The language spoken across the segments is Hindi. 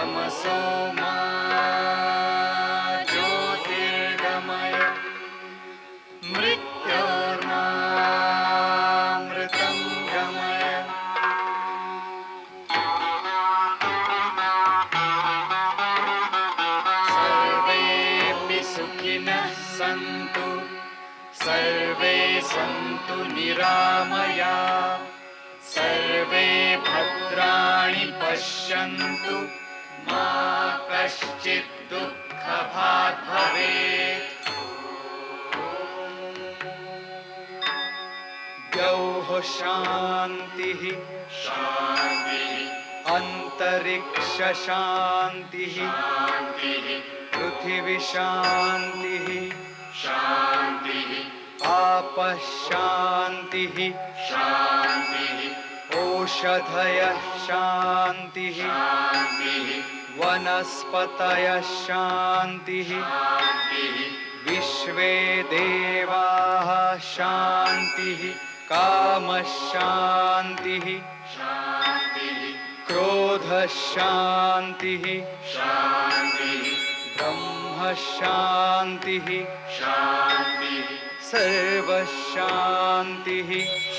तमसो मा ज्योतिर्गमय मृत्योर्मामृतं गमय। सर्वेऽपि सुखिनः सन्तु सर्वे सन्तु निरामयाः सर्वे भद्राणि पश्यन्तु मा कश्चित् दुःखभाग् भवेत्। द्यौः शान्तिः शान्तिः अन्तरिक्ष शान्तिः शान्तिः पृथिवी शान्तिः शान्तिः आपः शान्तिः शान्तिः ओषधयः शान्तिः शान्तिः वनस्पतयः शान्तिः शान्तिः विश्वे देवाः शान्तिः कामः शान्तिः शान्तिः क्रोधः शान्तिः शान्तिः ब्रह्म शान्तिः शान्तिः सर्वशान्तिः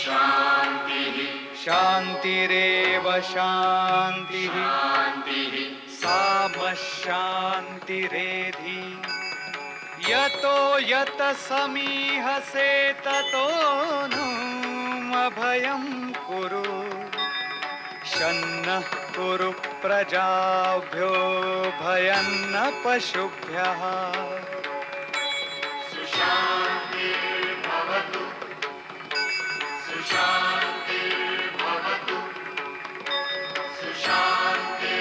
शान्तिः शान्तिरेव शान्तिः शान्तिः साम शान्तिरेधि। यतो यत समीहसे ततो नो अभयं कुरु शन्नः कुरु प्रजाभ्यो भयं न पशुभ्यः। सुशान्तिर्भवतु सुशान्तिर्भवतु सुशान्तिर्भवतु।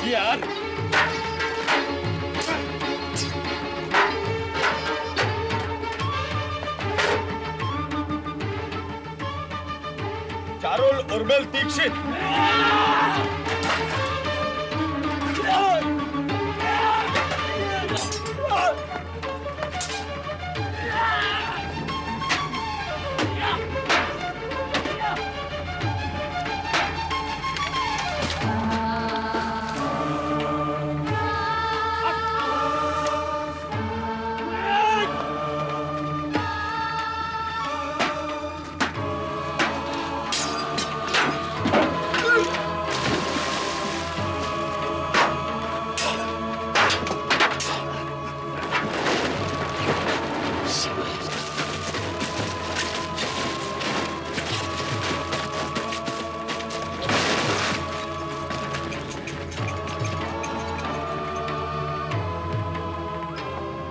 यार चारोल उर्मिल दीक्षित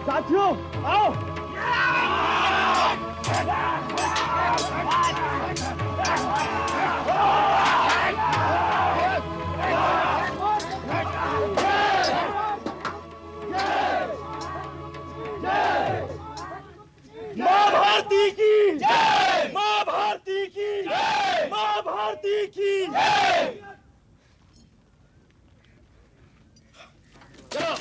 साथियों आओ। माँ भारती की जय, माँ भारती की जय, माँ भारती की जय। चलो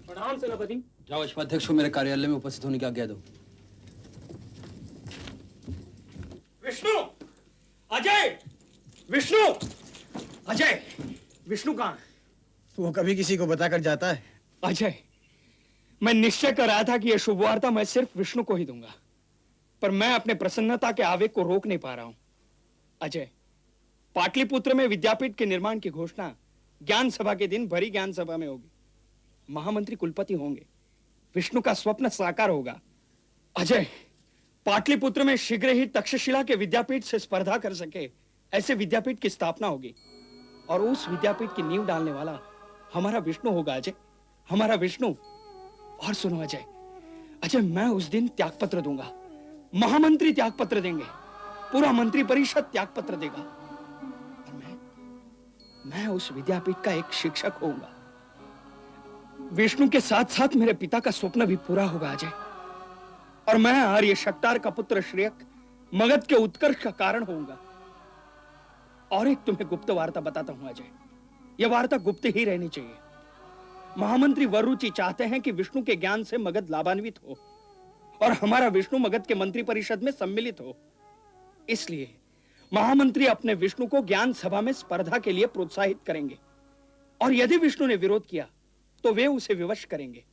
प्रणाम सेनापति। जाओ अश्वाध्यक्ष को मेरे कार्यालय में उपस्थित होने की आज्ञा दो। विष्णु, अजय, विष्णु! अजय! विष्णु कहाँ? वो कभी किसी को बताकर जाता है। अजय, मैं निश्चय कर रहा था कि यह शुभवार्ता मैं सिर्फ विष्णु को ही दूंगा, पर मैं अपने प्रसन्नता के आवेग को रोक नहीं पा रहा हूं। अजय, पाटलिपुत्र में विद्यापीठ के निर्माण की घोषणा ज्ञान सभा के दिन भरी ज्ञान सभा में होगी। महामंत्री कुलपति होंगे, विष्णु का स्वप्न साकार होगा। अजय, पाटलिपुत्र में शीघ्र ही तक्षशिला के विद्यापीठ से स्पर्धा कर सके ऐसे विद्यापीठ की स्थापना होगी, और उस विद्यापीठ की नींव डालने वाला हमारा विष्णु होगा। अजय, हमारा विष्णु। और सुनो अजय, अजय मैं उस दिन त्यागपत्र दूंगा, महामंत्री त्यागपत्र देंगे, पूरा मंत्री परिषद त्यागपत्र देगा, और मैं उस विद्यापीठ का एक शिक्षक होऊंगा। विष्णु के साथ साथ मेरे पिता का स्वप्न भी पूरा होगा अजय, और मैं आर्य शक्तार का पुत्र श्रेयक मगध के उत्कर्ष का कारण होऊंगा। और एक तुम्हें गुप्त वार्ता बताता हूं अजय, यह वार्ता गुप्त ही रहनी चाहिए। महामंत्री वरुचि चाहते हैं कि विष्णु के ज्ञान से मगध लाभान्वित हो और हमारा विष्णु मगध के मंत्री परिषद में सम्मिलित हो। इसलिए महामंत्री अपने विष्णु को ज्ञान सभा में स्पर्धा के लिए प्रोत्साहित करेंगे, और यदि विष्णु ने विरोध किया तो वे उसे विवश करेंगे।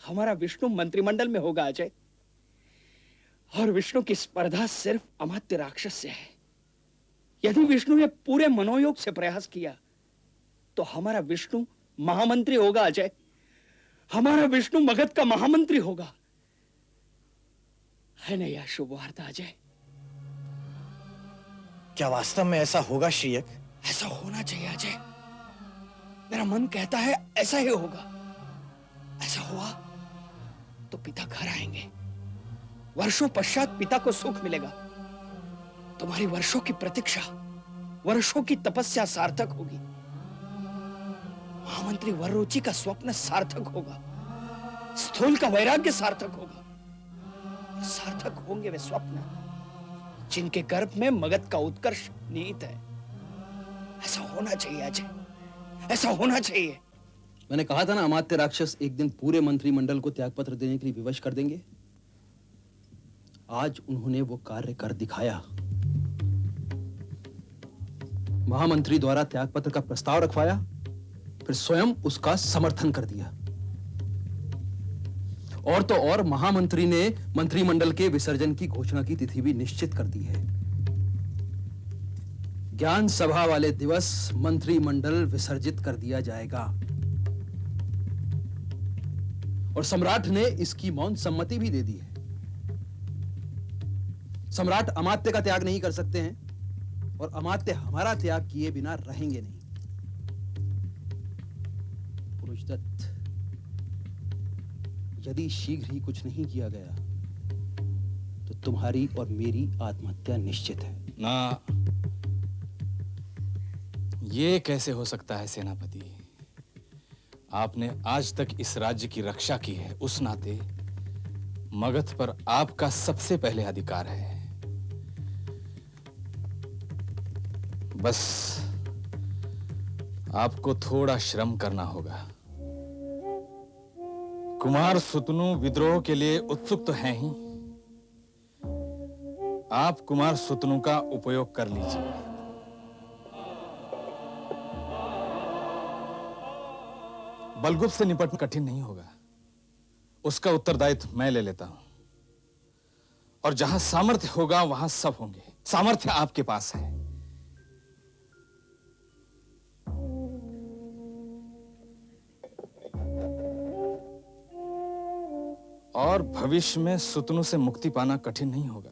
हमारा विष्णु मंत्रिमंडल में होगा अजय, और विष्णु की स्पर्धा सिर्फ अमात्य राक्षस से है। यदि विष्णु ने पूरे मनोयोग से प्रयास किया तो हमारा विष्णु महामंत्री होगा अजय, हमारा विष्णु मगध का महामंत्री होगा। है ना यह शुभ वार्ता अजय? क्या वास्तव में ऐसा होगा श्रीयक? ऐसा होना चाहिए अजय, मेरा मन कहता है ऐसा ही होगा। ऐसा हुआ तो पिता घर आएंगे, वर्षों पश्चात पिता को सुख मिलेगा। तुम्हारी वर्षों की प्रतीक्षा, वर्षों की तपस्या सार्थक होगी। महामंत्री वरुचि का स्वप्न सार्थक होगा, स्थूल का वैराग्य सार्थक होगा। सार्थक होंगे वे स्वप्न जिनके गर्भ में मगध का उत्कर्ष निहित है। ऐसा होना चाहिए अजय, ऐसा होना चाहिए। मैंने कहा था ना, अमात्य राक्षस एक दिन पूरे मंत्रिमंडल को त्यागपत्र देने के लिए विवश कर देंगे। आज उन्होंने वो कार्य कर दिखाया। महामंत्री द्वारा त्यागपत्र का प्रस्ताव रखवाया, फिर स्वयं उसका समर्थन कर दिया। और तो और महामंत्री ने मंत्रिमंडल के विसर्जन की घोषणा की तिथि भी निश्चित कर दी है। ज्ञान सभा वाले दिवस मंत्रिमंडल विसर्जित कर दिया जाएगा, और सम्राट ने इसकी मौन सम्मति भी दे दी है। सम्राट अमात्य का त्याग नहीं कर सकते हैं, और अमात्य हमारा त्याग किए बिना रहेंगे नहीं। पुरुषदत्त, यदि शीघ्र ही कुछ नहीं किया गया तो तुम्हारी और मेरी आत्महत्या निश्चित है। ना, ये कैसे हो सकता है सेनापति? आपने आज तक इस राज्य की रक्षा की है, उस नाते मगध पर आपका सबसे पहले अधिकार है। बस आपको थोड़ा श्रम करना होगा। कुमार सुतनु विद्रोह के लिए उत्सुक तो हैं ही, आप कुमार सुतनु का उपयोग कर लीजिए। बलगुप्त से निपटना कठिन नहीं होगा, उसका उत्तरदायित्व मैं ले लेता हूं। और जहां सामर्थ्य होगा वहां सब होंगे। सामर्थ्य आपके पास है। और भविष्य में सुतनु से मुक्ति पाना कठिन नहीं होगा।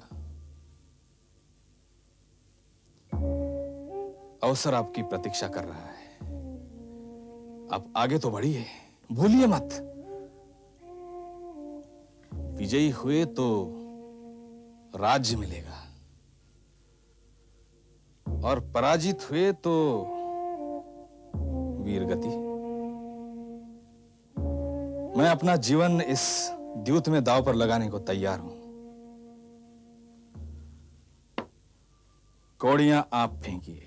अवसर आपकी प्रतीक्षा कर रहा है। आप आगे तो बढ़िए, भूलिए मत। विजयी हुए तो राज्य मिलेगा, और पराजित हुए तो वीरगति। मैं अपना जीवन इस द्यूत में दांव पर लगाने को तैयार हूं। कौड़ियां आप फेंकिए।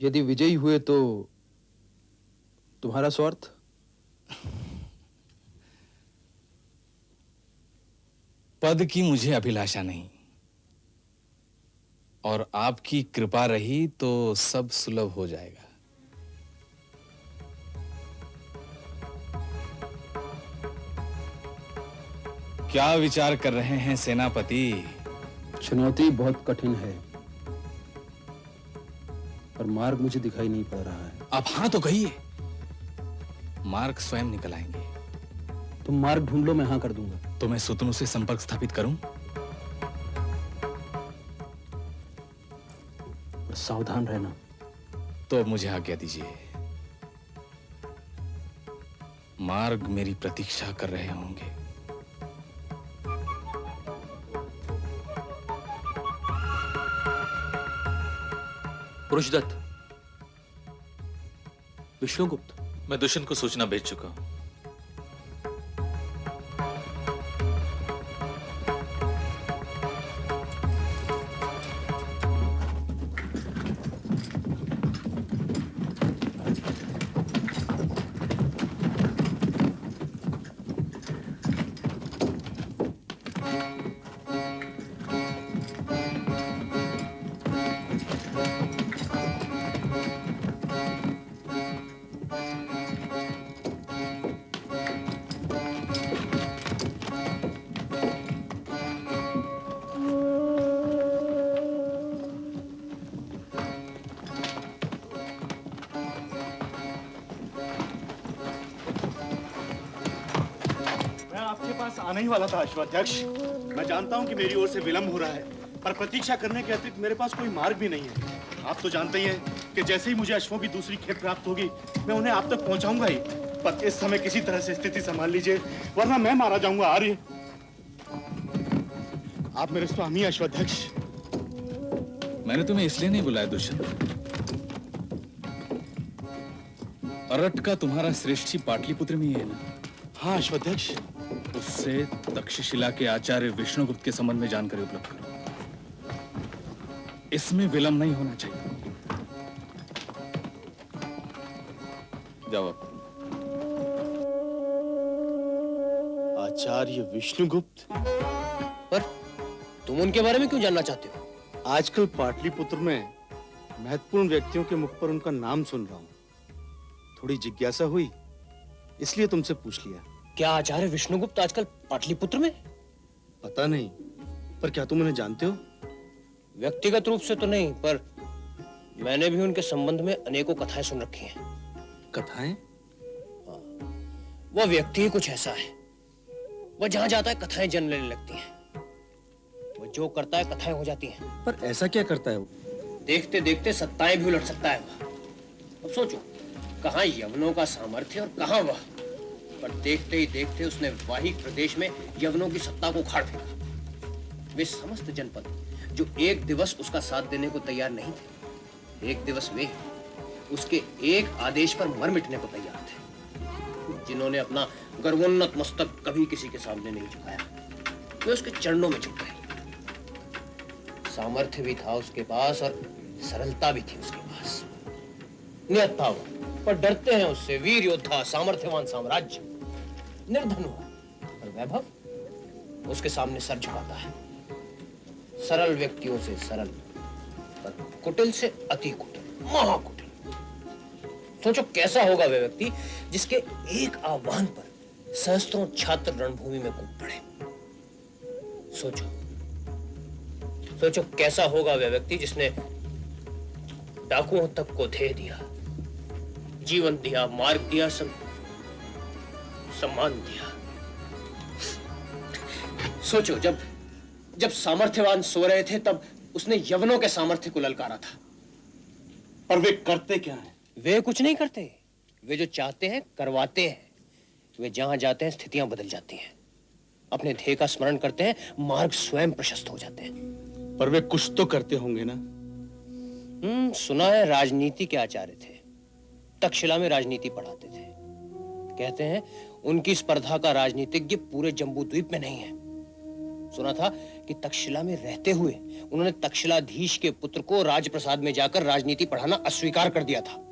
यदि विजयी हुए तो तुम्हारा स्वार्थ? पद की मुझे अभिलाषा नहीं। और आपकी कृपा रही तो सब सुलभ हो जाएगा। क्या विचार कर रहे हैं सेनापति? चुनौती बहुत कठिन है और मार्ग मुझे दिखाई नहीं पड़ रहा है। आप हाँ तो कहिए, मार्ग स्वयं निकल आएंगे। तुम मार्ग ढूंढ लो, मैं हाँ कर दूंगा। तो मैं सुतनु से संपर्क स्थापित करूं? और सावधान रहना। तो अब मुझे आज्ञा दीजिए। मार्ग मेरी प्रतीक्षा कर रहे होंगे। पुरुषदत्त, विष्णुगुप्त। मैं दुष्यंत को सूचना भेज चुका हूं। मैं आपके पास आने ही वाला था अश्वाध्यक्ष। मैं जानता हूं कि मेरी ओर से विलंब हो रहा है, पर प्रतीक्षा करने के अतिरिक्त मेरे पास कोई मार्ग भी नहीं है। आप तो जानते ही हैं कि जैसे ही मुझे अश्वों की दूसरी खेप प्राप्त होगी, मैं उन्हें आप तक पहुंचाऊंगा ही। पर इस समय किसी तरह से स्थिति संभाल लीजिए, वरना मैं मारा जाऊंगा। आर्य, आप मेरे स्वामी अश्वाध्यक्ष। मैंने तुम्हें इसलिए नहीं बुलाया दुष्यंत। अरट का तुम्हारा श्रेष्ठी पाटलिपुत्र में ही है ना? हाँ अश्वाध्यक्ष। उससे तक्षशिला के आचार्य विष्णुगुप्त के संबंध में जानकारी उपलब्ध करो। इसमें विलंब नहीं होना चाहिए। जाओ। आचार्य विष्णुगुप्त? पर तुम उनके बारे में क्यों जानना चाहते हो? आजकल पाटलिपुत्र में महत्वपूर्ण व्यक्तियों के मुख पर उनका नाम सुन रहा हूँ। थोड़ी जिज्ञासा हुई, इसलिए तुमसे पूछ लिया। क्या आचार्य विष्णुगुप्त आजकल पाटलिपुत्र में? पता नहीं, पर क्या तुम उन्हें जानते हो? व्यक्तिगत रूप से तो नहीं, पर मैंने भी उनके संबंध में अनेकों कथाएं सुन रखी हैं। कथाएं? वो व्यक्ति ही कुछ ऐसा है, वो जहां जाता है कथाएं जन्म लेने लगती हैं। वो जो करता है कथाएं हो जाती हैं। पर ऐसा क्या करता है वो? देखते देखते सत्ताएं भी उलट सकता है वह। अब सोचो, कहां यवनों का सामर्थ्य और कहां वह। पर देखते ही देखते उसने वाहिक प्रदेश में यवनों की सत्ता को उखाड़ फेंका। वे समस्त जनपद जो एक दिवस उसका साथ देने को तैयार नहीं थे, एक दिवस वे उसके एक आदेश पर मर मिटने को तैयार थे। जिन्होंने अपना गर्वोन्नत मस्तक कभी किसी के सामने नहीं झुकाया, वे उसके चरणों में झुक गए। सामर्थ्य भी था उसके पास और सरलता भी थी उसके पास। नियत था वो, पर डरते हैं उससे वीर योद्धा, सामर्थ्यवान साम्राज्य। निर्धन हुआ और वैभव उसके सामने सर झुकाता है। सरल व्यक्तियों से सरल, पर कुटिल से अति कुटिल, महाकुटिल। सोचो कैसा होगा वह व्यक्ति जिसके एक आह्वान पर सहस्त्रों छात्र रणभूमि में कूद पड़े। सोचो सोचो कैसा होगा वह व्यक्ति जिसने डाकुओं तक को धे दिया, जीवन दिया, मार्ग दिया, सम्मान दिया। सोचो जब सामर्थ्यवान सो रहे थे तब उसने यवनों के सामर्थ्य को ललकारा था। पर वे करते क्या हैं? वे कुछ नहीं करते, वे जो चाहते हैं करवाते हैं। वे जहां जाते हैं स्थितियां बदल जाती हैं। अपने ध्येय का स्मरण करते हैं, मार्ग स्वयं प्रशस्त हो जाते हैं। पर वे कुछ तो करते होंगे ना? सुना है राजनीति के आचार्य थे, तक्षशिला में राजनीति पढ़ाते थे। कहते हैं उनकी स्पर्धा का राजनीतिज्ञ पूरे जम्बू द्वीप में नहीं है। सुना था कि तक्षशिला में रहते हुए उन्होंने तक्षशिलाधीश के पुत्र को राजप्रसाद में जाकर राजनीति पढ़ाना अस्वीकार कर दिया था।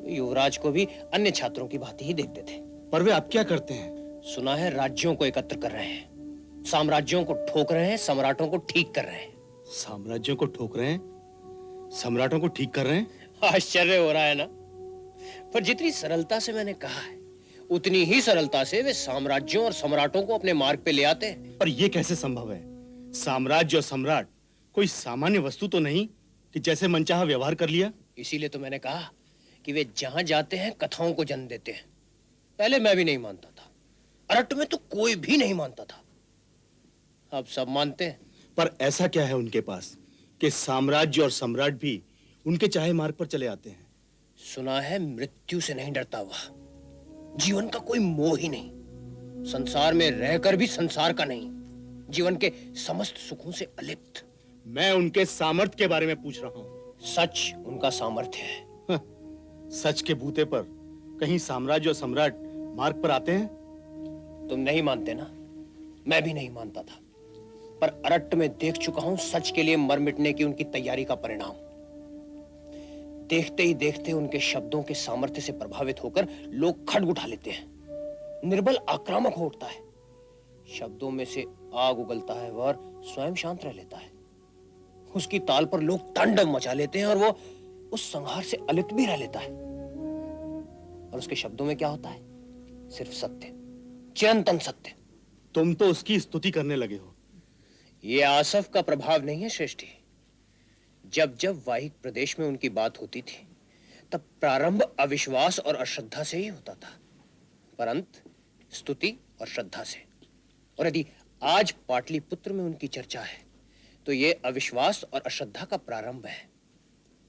युवराज को भी अन्य छात्रों की भांति ही देखते थे। पर वे अब क्या करते हैं? सुना है राज्यों को एकत्र कर रहे हैं, साम्राज्यों को ठोक रहे हैं, सम्राटों को ठीक कर रहे हैं। साम्राज्यों को ठोक रहे हैं, सम्राटों को ठीक कर रहे हैं। आश्चर्य हो रहा है ना? पर जितनी सरलता से मैंने कहा है, उतनी ही सरलता से वे साम्राज्यों और सम्राटों को अपने मार्ग पे ले आते हैं। पर यह कैसे संभव है? साम्राज्य और सम्राट कोई सामान्य वस्तु तो नहीं कि जैसे मनचाहा व्यवहार कर लिया। इसीलिए तो मैंने कहा कि वे जहां जाते हैं कथाओं को जन्म देते हैं। पहले मैं भी नहीं मानता था, अरट्ट में तो कोई भी नहीं मानता था, अब सब मानते हैं। पर ऐसा क्या है उनके पास कि साम्राज्य और सम्राट भी उनके चाहे मार्ग पर चले आते हैं? सुना है मृत्यु से नहीं डरता वह, जीवन का कोई मोह ही नहीं, संसार में रहकर भी संसार का नहीं, जीवन के समस्त सुखों से अलिप्त। मैं उनके सामर्थ्य के बारे में पूछ रहा हूँ। सच उनका सामर्थ्य है। सच के बूते पर कहीं साम्राज्य और सम्राट मार्ग पर आते हैं? तुम नहीं मानते ना, मैं भी नहीं मानता था, पर अरट्ट में देख चुका हूं सच के लिए मर मिटने की उनकी तैयारी का परिणाम। देखते ही देखते उनके शब्दों के सामर्थ्य से प्रभावित होकर लोग खड्ग उठा लेते हैं, निर्बल आक्रामक हो उठता है, शब्दों में से आग उगलता है और स्वयं शांत रह लेता है। उसकी ताल पर लोग तांडव मचा लेते हैं और वो उस संहार से अलिप्त भी रह लेता है। और उसके शब्दों में क्या होता है? सिर्फ सत्य, चिरंतन सत्य। तुम तो उसकी स्तुति करने लगे हो। ये आसफ का प्रभाव नहीं है श्रेष्ठी। जब जब वाहिक प्रदेश में उनकी बात होती थी, तब प्रारंभ अविश्वास और अश्रद्धा से ही होता था, पर अंत स्तुति और श्रद्धा से। और यदि आज पाटलिपुत्र में उनकी चर्चा है, तो ये अविश्वास और अश्रद्धा का प्रारंभ है,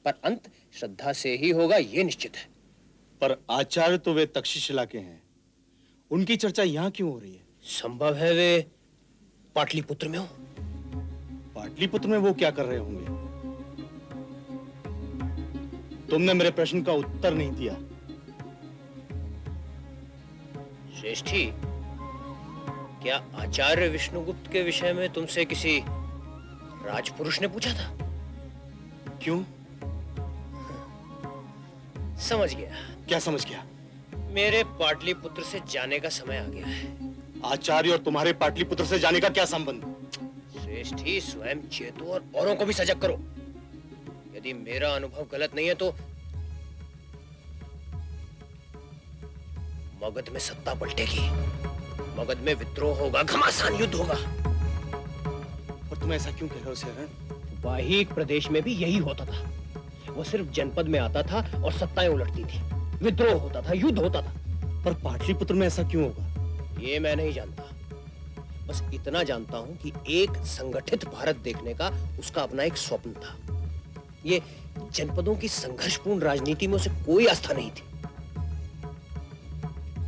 पर अंत श्रद्धा से ही होगा, ये निश्चित है। पर आचार्य तो वे तक्षशिला के हैं, उनकी चर्चा यहाँ क्यों हो रही है? संभव है वे पाटलिपुत्र में हो। पाटलिपुत्र में वो क्या कर रहे होंगे? तुमने मेरे प्रश्न का उत्तर नहीं दिया। श्रेष्ठी, क्या आचार्य विष्णुगुप्त के विषय में तुमसे किसी राजपुरुष ने पूछा था? क्यों? समझ गया। क्या समझ गया? मेरे पाटलिपुत्र से जाने का समय आ गया है। आचार्य और तुम्हारे पाटलिपुत्र से जाने का क्या संबंध? श्रेष्ठी, स्वयं चेतो और औरों को भी सजग करो। यदि मेरा अनुभव गलत नहीं है तो मगध में सत्ता पलटेगी, मगध में विद्रोह होगा, घमासान युद्ध होगा। और तुम ऐसा क्यों कह रहे हो सेरण? वाहिक प्रदेश में भी यही होता था। वो सिर्फ जनपद में आता था और सत्ताएं उलटती थी, विद्रोह होता था, युद्ध होता था। पर पाटलिपुत्र में ऐसा क्यों होगा? ये मैं नहीं जानता, बस इतना जानता हूं कि एक संगठित भारत देखने का उसका अपना एक स्वप्न था। ये जनपदों की संघर्षपूर्ण राजनीति में उसे कोई आस्था नहीं थी।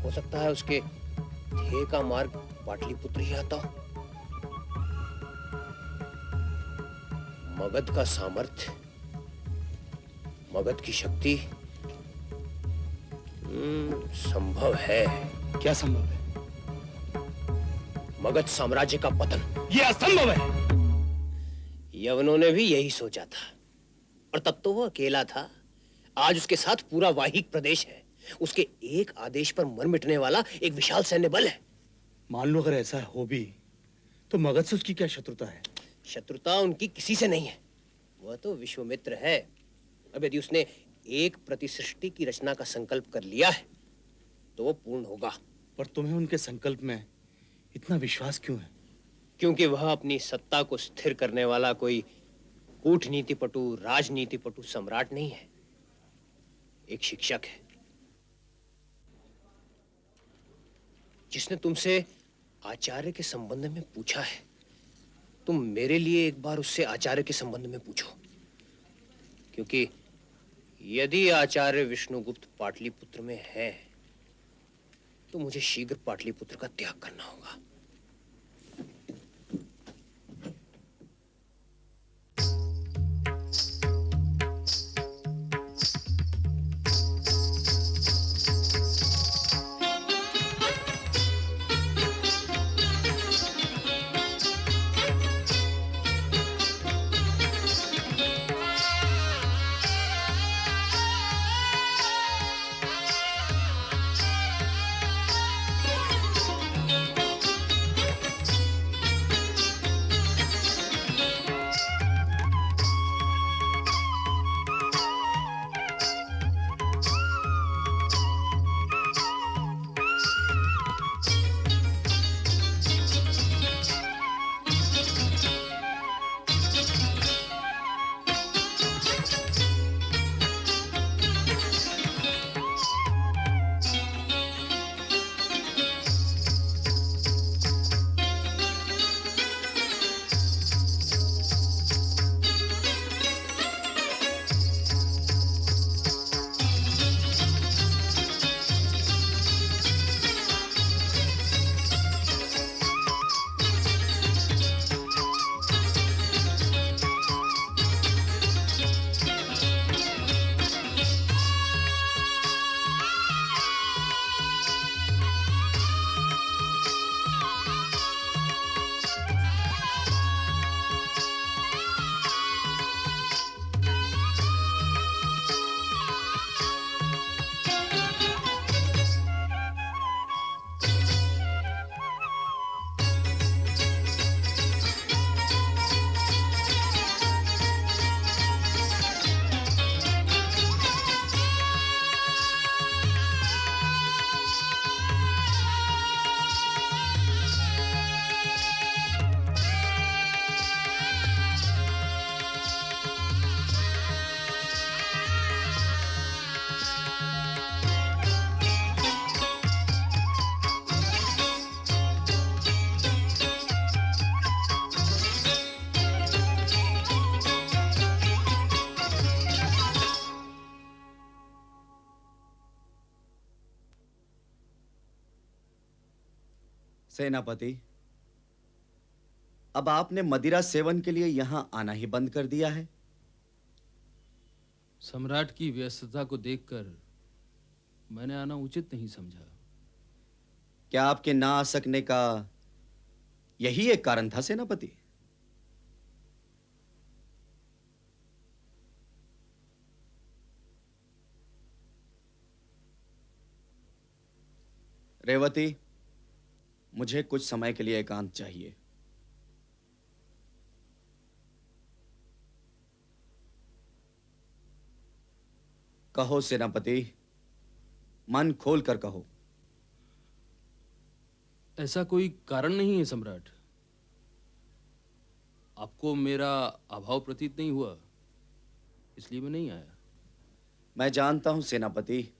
हो सकता है उसके ध्येय का मार्ग पाटलिपुत्र ही आता हो। मगध का सामर्थ्य, मगध की शक्ति संभव है। क्या संभव है? मगध साम्राज्य का पतन। ये असंभव है। यवनों ने भी यही सोचा था, और तब तो वो अकेला था। आज उसके साथ पूरा वाहिक प्रदेश है, उसके एक आदेश पर मर मिटने वाला एक विशाल सैन्य बल है। मान लो अगर ऐसा हो भी, तो मगध से उसकी क्या शत्रुता है? शत्रुता उनकी किसी से नहीं है, वह तो विश्वामित्र है। अब यदि उसने एक प्रतिसृष्टि की रचना का संकल्प कर लिया है, तो वो पूर्ण होगा। पर तुम्हें उनके संकल्प में इतना विश्वास क्यों है? क्योंकि वह अपनी सत्ता को स्थिर करने वाला कोई कूटनीतिपटु, राजनीतिपटु सम्राट नहीं है, एक शिक्षक है। जिसने तुमसे आचार्य के संबंध में पूछा है, तुम मेरे लिए एक बार उससे आचार्य के संबंध में पूछो, क्योंकि यदि आचार्य विष्णुगुप्त पाटलिपुत्र में है, तो मुझे शीघ्र पाटलिपुत्र का त्याग करना होगा। सेनापति, अब आपने मदिरा सेवन के लिए यहां आना ही बंद कर दिया है। सम्राट की व्यस्तता को देखकर मैंने आना उचित नहीं समझा। क्या आपके ना आ सकने का यही एक कारण था सेनापति? रेवती, मुझे कुछ समय के लिए एकांत चाहिए। कहो सेनापति, मन खोल कर कहो। ऐसा कोई कारण नहीं है सम्राट। आपको मेरा अभाव प्रतीत नहीं हुआ, इसलिए मैं नहीं आया। मैं जानता हूं सेनापति,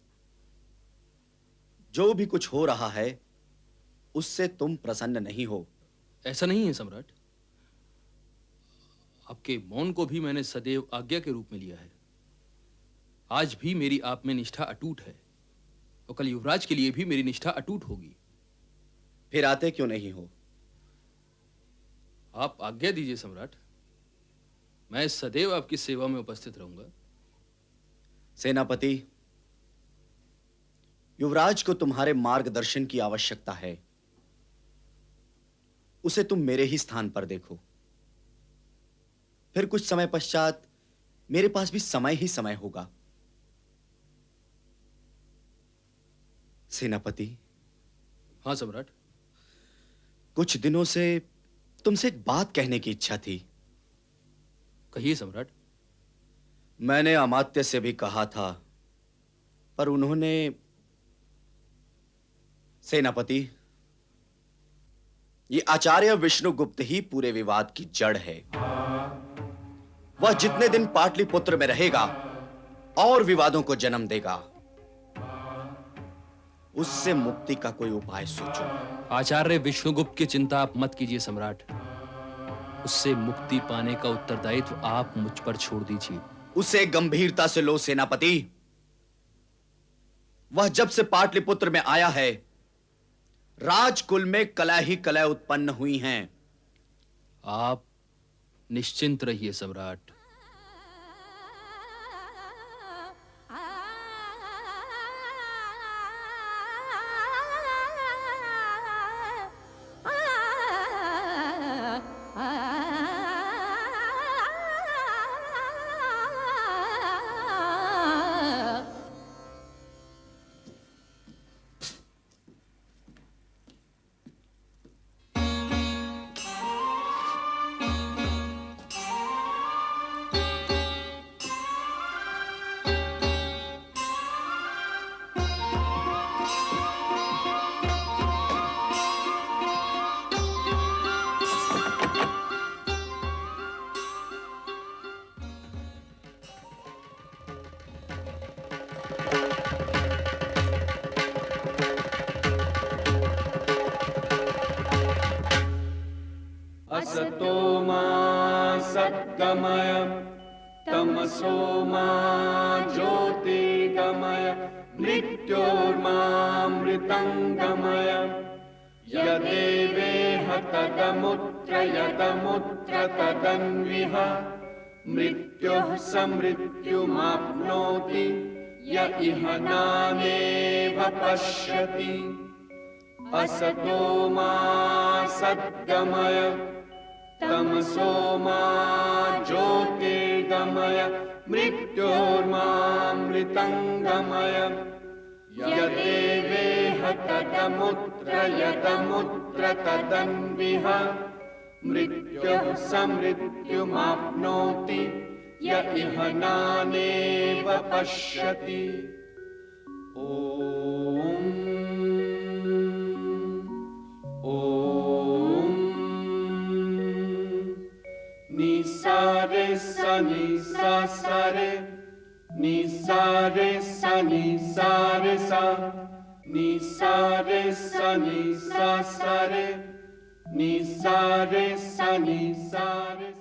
जो भी कुछ हो रहा है उससे तुम प्रसन्न नहीं हो। ऐसा नहीं है सम्राट। आपके मौन को भी मैंने सदैव आज्ञा के रूप में लिया है। आज भी मेरी आप में निष्ठा अटूट है और कल युवराज के लिए भी मेरी निष्ठा अटूट होगी। फिर आते क्यों नहीं हो? आप आज्ञा दीजिए सम्राट, मैं सदैव आपकी सेवा में उपस्थित रहूंगा। सेनापति, युवराज को तुम्हारे मार्गदर्शन की आवश्यकता है। उसे तुम मेरे ही स्थान पर देखो। फिर कुछ समय पश्चात मेरे पास भी समय ही समय होगा। सेनापति। हाँ सम्राट। कुछ दिनों से तुमसे एक बात कहने की इच्छा थी। कहिए सम्राट। मैंने अमात्य से भी कहा था, पर उन्होंने। सेनापति, ये आचार्य विष्णुगुप्त ही पूरे विवाद की जड़ है। वह जितने दिन पाटलिपुत्र में रहेगा और विवादों को जन्म देगा। उससे मुक्ति का कोई उपाय सोचो। आचार्य विष्णुगुप्त की चिंता आप मत कीजिए सम्राट। उससे मुक्ति पाने का उत्तरदायित्व आप मुझ पर छोड़ दीजिए। उसे गंभीरता से लो सेनापति। वह जब से पाटलिपुत्र में आया है, राजकुल में कलह ही कलह उत्पन्न हुई हैं। आप निश्चिंत रहिए सम्राट। असतो मा सद्गमय तमसो मा ज्योतिर्गमय मृत्योर्मामृतंगमय यदेवेह तदमुत्र यदमुत्र तदन्विह मृत्युः समृत्युमाप्नोति य इह नानेव पश्यति असतो मा सद्गमय तमसो मा ज्योतिर्गमय मृत्योर्मामृतंगमय यदेवेह तदमुत्र यदमुत्र तदन्विह मृत्युः समृत्युमाप्नोति य इह नानेव पश्यति। Nisare sani sa sare, nisare sani sare sa, nisare sani sa sare, nisare sani sare.